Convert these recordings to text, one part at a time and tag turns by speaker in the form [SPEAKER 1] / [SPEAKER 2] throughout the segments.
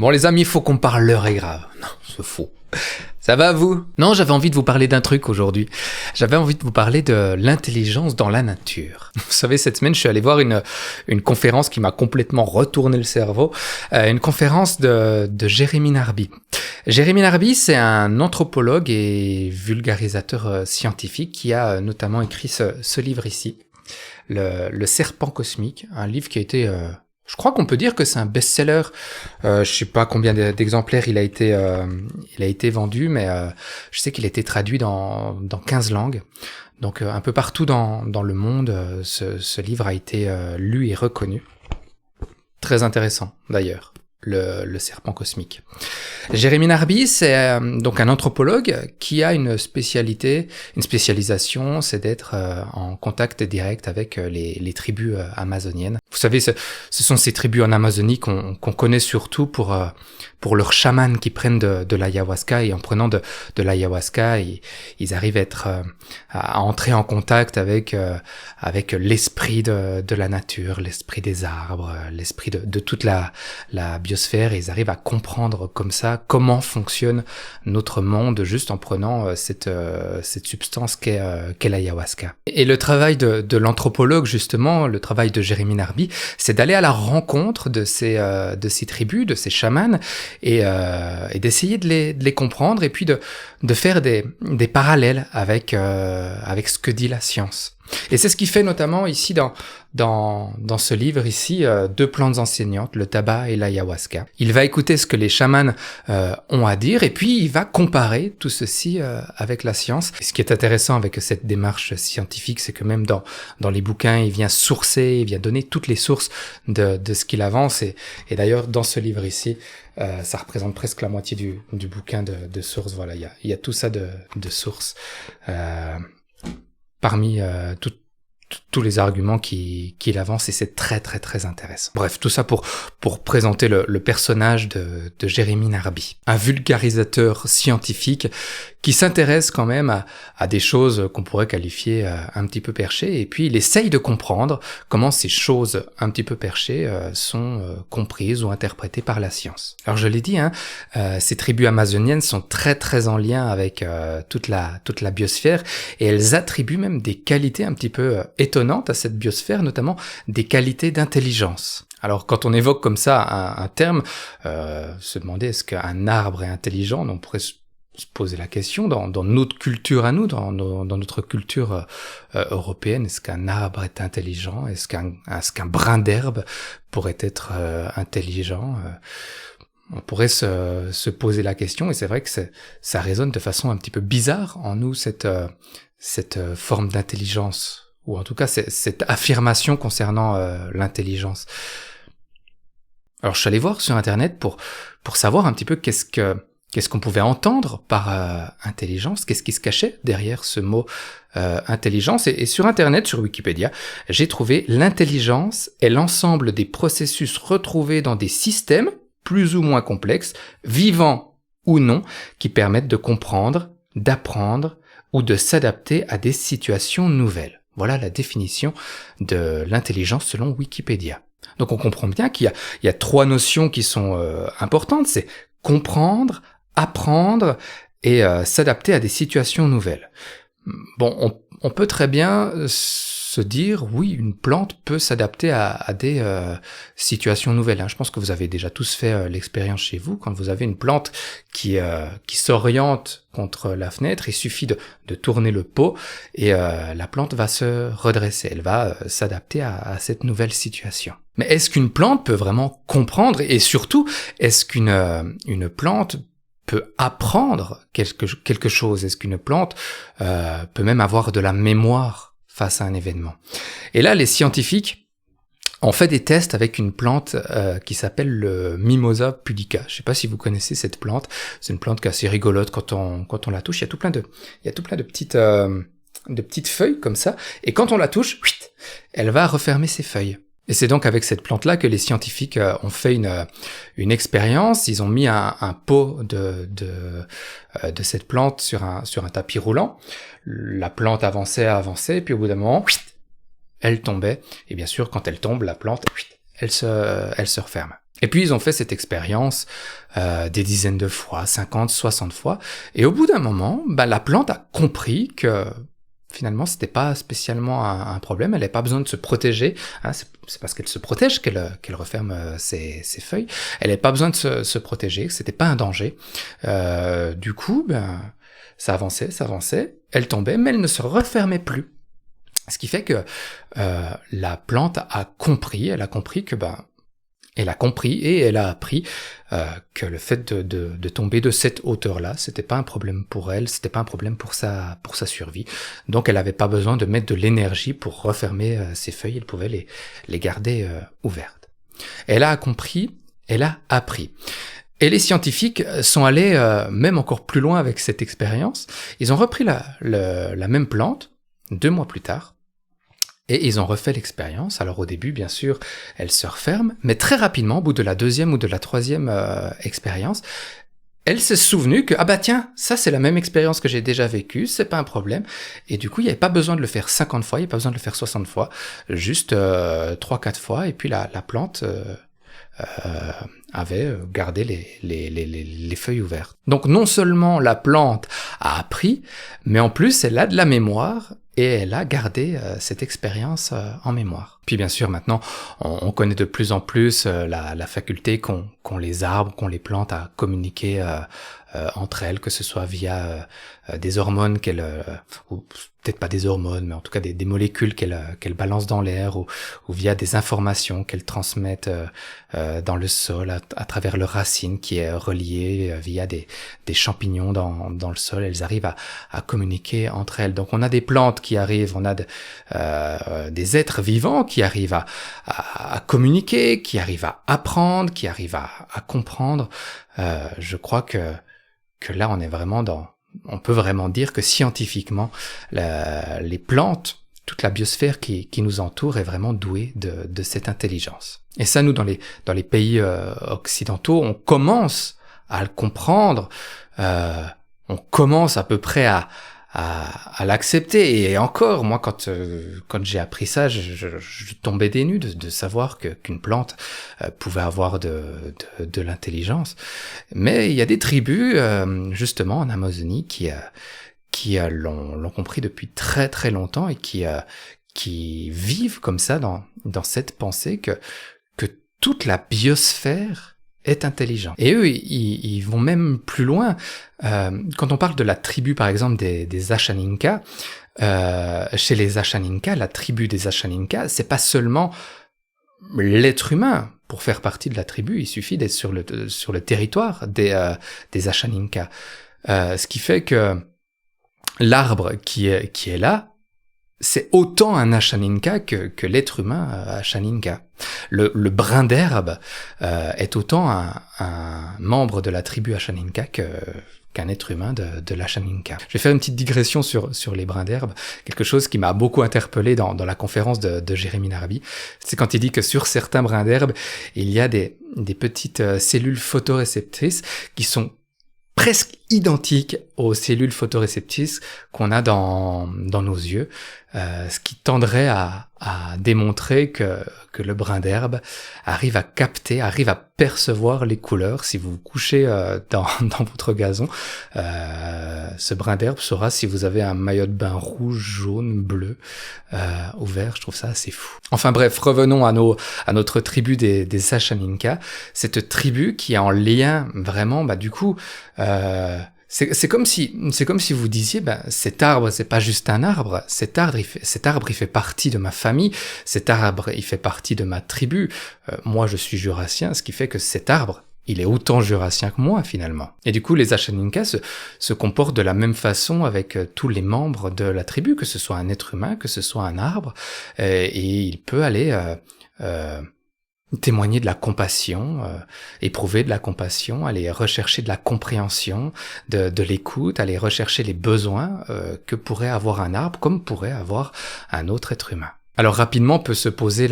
[SPEAKER 1] Bon les amis, il faut qu'on parle, l'heure est grave. Non, c'est faux. Ça va vous? Non, j'avais envie de vous parler d'un truc aujourd'hui. J'avais envie de vous parler de l'intelligence dans la nature. Vous savez, cette semaine, je suis allé voir une conférence qui m'a complètement retourné le cerveau. Une conférence de Jérémy Narby. Jérémy Narby, c'est un anthropologue et vulgarisateur scientifique qui a notamment écrit ce livre ici, Le serpent cosmique, un livre qui a été... je crois qu'on peut dire que c'est un best-seller. Je sais pas combien d'exemplaires il a été vendu, mais je sais qu'il a été traduit dans 15 langues. Donc un peu partout dans le monde, ce livre a été lu et reconnu. Très intéressant d'ailleurs, le serpent cosmique. Jérémy Narby, c'est donc un anthropologue qui a une spécialisation, c'est d'être en contact direct avec les tribus amazoniennes. Vous savez, ce sont ces tribus en Amazonie qu'on connaît surtout pour leurs chamans qui prennent de l'ayahuasca, et en prenant de l'ayahuasca, ils arrivent à entrer en contact avec l'esprit de la nature, l'esprit des arbres, l'esprit de toute la biosphère, et ils arrivent à comprendre comme ça comment fonctionne notre monde juste en prenant cette substance qu'est l'ayahuasca. Et le travail de l'anthropologue, justement, le travail de Jérémy Narby, c'est d'aller à la rencontre de ces tribus, de ces chamans, et d'essayer de les comprendre, et puis de faire des parallèles avec ce que dit la science. Et c'est ce qu'il fait notamment ici dans ce livre ici, deux plantes enseignantes, le tabac et l'ayahuasca. Il va écouter ce que les chamans ont à dire, et puis il va comparer tout ceci avec la science. Et ce qui est intéressant avec cette démarche scientifique, c'est que même dans les bouquins, il vient sourcer, il vient donner toutes les sources de ce qu'il avance. Et d'ailleurs, dans ce livre ici, ça représente presque la moitié du bouquin de sources. Voilà, il y a tout ça de sources. Parmi tous les arguments qu'il avance, et c'est très très très intéressant. Bref, tout ça pour présenter le personnage de Jérémy Narby, un vulgarisateur scientifique qui s'intéresse quand même à des choses qu'on pourrait qualifier un petit peu perchées, et puis il essaye de comprendre comment ces choses un petit peu perchées sont comprises ou interprétées par la science. Alors je l'ai dit, ces tribus amazoniennes sont très très en lien avec toute la biosphère, et elles attribuent même des qualités un petit peu étonnantes à cette biosphère, notamment des qualités d'intelligence. Alors quand on évoque comme ça un terme, se demander est-ce qu'un arbre est intelligent, on pourrait se poser la question dans notre culture à nous, dans notre culture européenne, est-ce qu'un arbre est intelligent? Est-ce qu'un brin d'herbe pourrait être intelligent? On pourrait se poser la question, et c'est vrai que ça résonne de façon un petit peu bizarre en nous, cette forme d'intelligence, ou en tout cas cette affirmation concernant l'intelligence. Alors je suis allé voir sur internet pour savoir un petit peu qu'est-ce qu'on pouvait entendre par intelligence, qu'est-ce qui se cachait derrière ce mot intelligence, et sur internet, sur Wikipédia, j'ai trouvé: l'intelligence est l'ensemble des processus retrouvés dans des systèmes plus ou moins complexes, vivants ou non, qui permettent de comprendre, d'apprendre ou de s'adapter à des situations nouvelles. Voilà la définition de l'intelligence selon Wikipédia. Donc on comprend bien qu'il y a trois notions qui sont importantes, c'est comprendre, apprendre et s'adapter à des situations nouvelles. Bon, on peut très bien se dire, oui, une plante peut s'adapter à des situations nouvelles. Je pense que vous avez déjà tous fait l'expérience chez vous. Quand vous avez une plante qui s'oriente contre la fenêtre, il suffit de tourner le pot, et la plante va se redresser. Elle va s'adapter à cette nouvelle situation. Mais est-ce qu'une plante peut vraiment comprendre, et surtout, est-ce qu'une plante peut apprendre quelque chose? Est-ce qu'une plante peut même avoir de la mémoire face à un événement? Et là, les scientifiques ont fait des tests avec une plante qui s'appelle le Mimosa pudica. Je sais pas si vous connaissez cette plante. C'est une plante qui est assez rigolote quand on la touche. Il y a tout plein de petites feuilles comme ça. Et quand on la touche, elle va refermer ses feuilles. Et c'est donc avec cette plante-là que les scientifiques ont fait une expérience. Ils ont mis un pot de cette plante sur un tapis roulant. La plante avançait, et puis au bout d'un moment, elle tombait. Et bien sûr, quand elle tombe, la plante, elle se referme. Et puis ils ont fait cette expérience des dizaines de fois, 50, 60 fois, et au bout d'un moment, la plante a compris que finalement c'était pas spécialement un problème, elle n'avait pas besoin de se protéger, hein, c'est parce qu'elle se protège qu'elle referme ses feuilles, elle n'avait pas besoin de se protéger, que c'était pas un danger. Du coup, ça avançait, elle tombait, mais elle ne se refermait plus. Ce qui fait que la plante a compris, elle a compris que elle a compris et elle a appris que le fait de tomber de cette hauteur-là, c'était pas un problème pour elle, c'était pas un problème pour sa survie. Donc elle n'avait pas besoin de mettre de l'énergie pour refermer ses feuilles, elle pouvait les garder ouvertes. Elle a compris, elle a appris. Et les scientifiques sont allés même encore plus loin avec cette expérience. Ils ont repris la même plante 2 mois plus tard. Et ils ont refait l'expérience. Alors au début, bien sûr, elle se referme, mais très rapidement, au bout de la 2e ou de la 3e expérience, elle s'est souvenue que, tiens, ça c'est la même expérience que j'ai déjà vécue, c'est pas un problème. Et du coup, il n'y avait pas besoin de le faire 50 fois, il n'y avait pas besoin de le faire 60 fois, juste 3-4 fois, et puis la plante avait gardé les feuilles ouvertes. Donc non seulement la plante a appris, mais en plus elle a de la mémoire, et elle a gardé cette expérience en mémoire. Puis bien sûr, maintenant, on connaît de plus en plus la faculté qu'ont les arbres, qu'ont les plantes à communiquer entre elles, que ce soit via des hormones ou peut-être pas des hormones, mais en tout cas des molécules qu'elles balancent dans l'air, ou via des informations qu'elles transmettent dans le sol à travers leurs racines, qui est reliée via des champignons dans le sol. Elles arrivent à communiquer entre elles. Donc on a des plantes qui arrivent, on a des êtres vivants qui arrivent à communiquer, qui arrivent à apprendre, qui arrivent à comprendre. Je crois que là on est vraiment on peut vraiment dire que scientifiquement les plantes, toute la biosphère qui nous entoure est vraiment douée de cette intelligence. Et ça, nous, dans les pays occidentaux, on commence à le comprendre, on commence à peu près à l'accepter. Et encore, moi, quand j'ai appris ça, je tombais des nues de savoir qu'une plante pouvait avoir de l'intelligence. Mais il y a des tribus, justement, en Amazonie, qui l'ont compris depuis très très longtemps, et qui vivent comme ça dans cette pensée que toute la biosphère est intelligente. Et eux, ils vont même plus loin. Quand on parle de la tribu, par exemple, des Ashaninka, chez les Ashaninka, la tribu des Ashaninka, c'est pas seulement l'être humain. Pour faire partie de la tribu, il suffit d'être sur le territoire des Ashaninka. Ce qui fait que l'arbre qui est là, c'est autant un Ashaninka que l'être humain Ashaninka. Le brin d'herbe est autant un membre de la tribu Ashaninka qu'un être humain de l'Ashaninka. Je vais faire une petite digression sur les brins d'herbe. Quelque chose qui m'a beaucoup interpellé dans la conférence de Jérémy Narby, c'est quand il dit que sur certains brins d'herbe, il y a des petites cellules photoréceptrices qui sont presque identiques aux cellules photoréceptrices qu'on a dans nos yeux, ce qui tendrait à démontrer que le brin d'herbe arrive à capter, arrive à percevoir les couleurs. Si vous vous couchez dans votre gazon, ce brin d'herbe saura si vous avez un maillot de bain rouge, jaune, bleu ou vert. Je trouve ça assez fou. Enfin bref, revenons à notre tribu des Ashaninka, cette tribu qui est en lien vraiment, du coup, c'est comme si vous disiez, cet arbre, c'est pas juste un arbre, cet arbre il fait partie de ma famille, cet arbre il fait partie de ma tribu. Moi je suis jurassien, ce qui fait que cet arbre, il est autant jurassien que moi finalement. Et du coup les Ashaninka se comportent de la même façon avec tous les membres de la tribu, que ce soit un être humain, que ce soit un arbre, et il peut aller témoigner de la compassion, éprouver de la compassion, aller rechercher de la compréhension, de l'écoute, aller rechercher les besoins que pourrait avoir un arbre, comme pourrait avoir un autre être humain. Alors rapidement peut se poser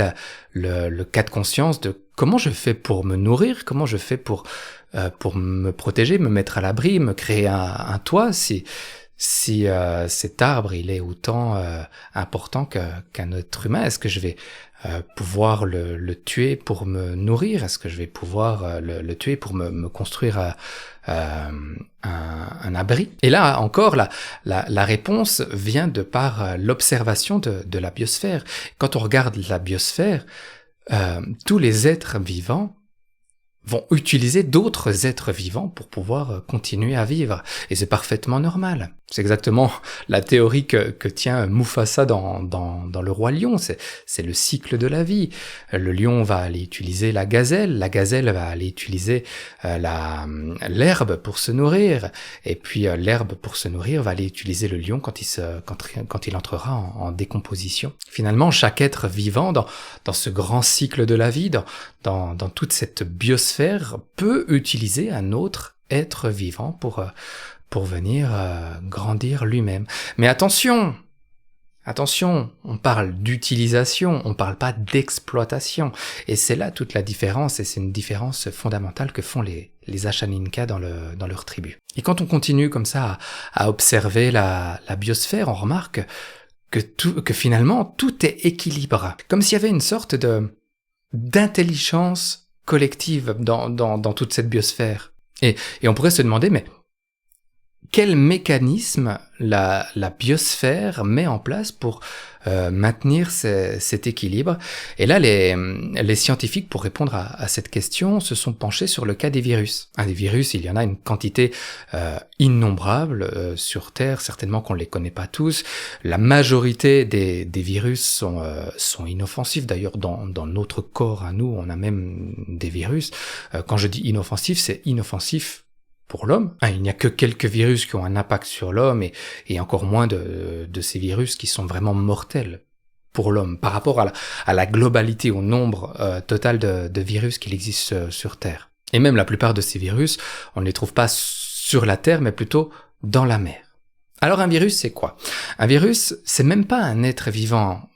[SPEAKER 1] le cas de conscience de comment je fais pour me nourrir, comment je fais pour me protéger, me mettre à l'abri, me créer un toit, si cet arbre il est autant important qu'un être humain, est-ce que je vais pouvoir le tuer pour me nourrir? Est-ce que je vais pouvoir le tuer pour me construire un abri? Et là encore, la réponse vient de par l'observation de la biosphère. Quand on regarde la biosphère, tous les êtres vivants vont utiliser d'autres êtres vivants pour pouvoir continuer à vivre. Et c'est parfaitement normal. C'est exactement la théorie que tient Mufasa dans Le Roi Lion. C'est le cycle de la vie. Le lion va aller utiliser la gazelle va aller utiliser l'herbe pour se nourrir. Et puis l'herbe pour se nourrir va aller utiliser le lion quand il entrera en décomposition. Finalement, chaque être vivant dans ce grand cycle de la vie, dans toute cette biosphère, peut utiliser un autre être vivant pour venir grandir lui-même. Mais attention, on parle d'utilisation, on parle pas d'exploitation. Et c'est là toute la différence, et c'est une différence fondamentale que font les Ashaninka dans leur tribu. Et quand on continue comme ça à observer la biosphère, on remarque que finalement tout est équilibre. Comme s'il y avait une sorte d'intelligence collective dans toute cette biosphère. Et on pourrait se demander, mais quel mécanisme la biosphère met en place pour maintenir cet équilibre? Et là, les scientifiques, pour répondre à cette question, se sont penchés sur le cas des virus. Des virus, il y en a une quantité innombrable sur Terre, certainement qu'on ne les connaît pas tous. La majorité des virus sont inoffensifs. D'ailleurs, dans notre corps, à nous, on a même des virus. Quand je dis inoffensif, c'est inoffensif pour l'homme. Il n'y a que quelques virus qui ont un impact sur l'homme et encore moins de ces virus qui sont vraiment mortels pour l'homme par rapport à la globalité, au nombre total de virus qu'il existe sur Terre. Et même la plupart de ces virus, on ne les trouve pas sur la Terre, mais plutôt dans la mer. Alors un virus, c'est quoi? Un virus, c'est même pas un être vivant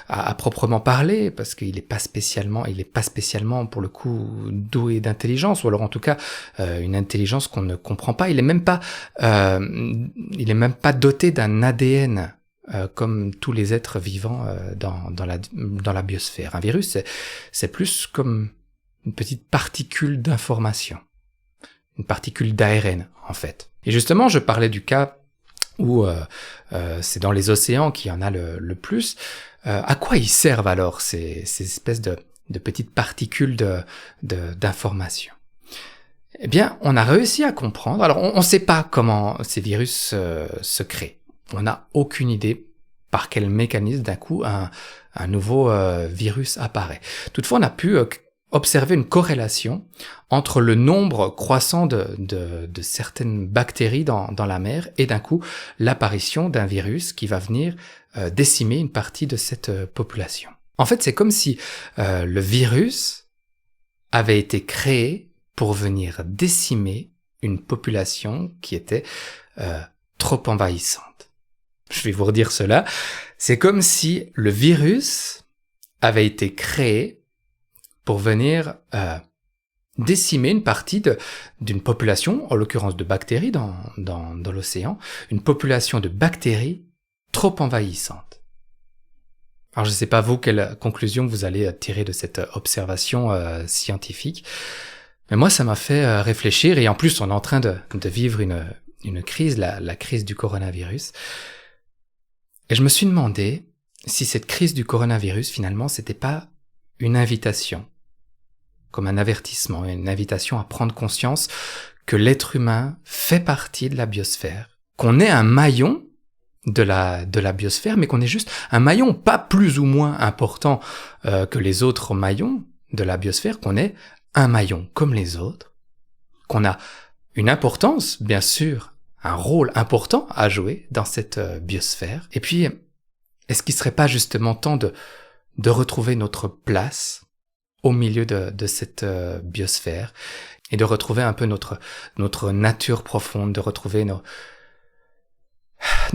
[SPEAKER 1] à proprement parler, parce qu'il est pas spécialement pour le coup doué d'intelligence, ou alors en tout cas une intelligence qu'on ne comprend pas. Il est même pas doté d'un ADN comme tous les êtres vivants dans la biosphère. Un virus, c'est plus comme une petite particule d'information, une particule d'ARN en fait. Et justement, je parlais du cas où c'est dans les océans qu'il y en a le plus. À quoi ils servent alors ces espèces de petites particules d'information? Eh bien, on a réussi à comprendre. Alors, on ne sait pas comment ces virus se créent. On n'a aucune idée par quel mécanisme d'un coup un nouveau virus apparaît. Toutefois, on a pu observer une corrélation entre le nombre croissant de certaines bactéries dans la mer et d'un coup l'apparition d'un virus qui va venir décimer une partie de cette population. En fait, c'est comme si le virus avait été créé pour venir décimer une population qui était trop envahissante. Je vais vous redire cela. C'est comme si le virus avait été créé pour venir décimer une partie d'une population, en l'occurrence de bactéries dans l'océan, une population de bactéries trop envahissantes. Alors je ne sais pas vous quelle conclusion vous allez tirer de cette observation scientifique, mais moi ça m'a fait réfléchir, et en plus on est en train de vivre une crise, la crise du coronavirus, et je me suis demandé si cette crise du coronavirus finalement c'était pas une invitation, comme un avertissement, une invitation à prendre conscience que l'être humain fait partie de la biosphère, qu'on est un maillon de la biosphère, mais qu'on est juste un maillon pas plus ou moins important que les autres maillons de la biosphère, qu'on est un maillon comme les autres, qu'on a une importance, bien sûr, un rôle important à jouer dans cette biosphère. Et puis, est-ce qu'il serait pas justement temps de retrouver notre place au milieu de cette biosphère, et de retrouver un peu notre nature profonde, de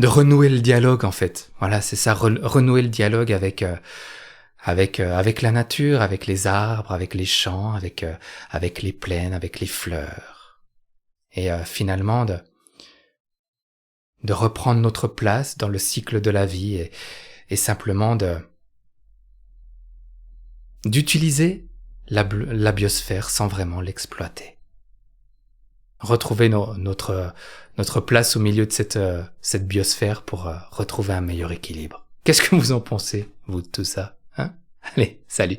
[SPEAKER 1] renouer le dialogue en fait. Voilà, c'est ça, renouer le dialogue avec la nature, avec les arbres, avec les champs, avec les plaines, avec les fleurs. Et finalement de reprendre notre place dans le cycle de la vie et simplement d'utiliser la biosphère sans vraiment l'exploiter. Retrouver notre place au milieu de cette biosphère pour retrouver un meilleur équilibre. Qu'est-ce que vous en pensez, vous, de tout ça, hein? Allez, salut!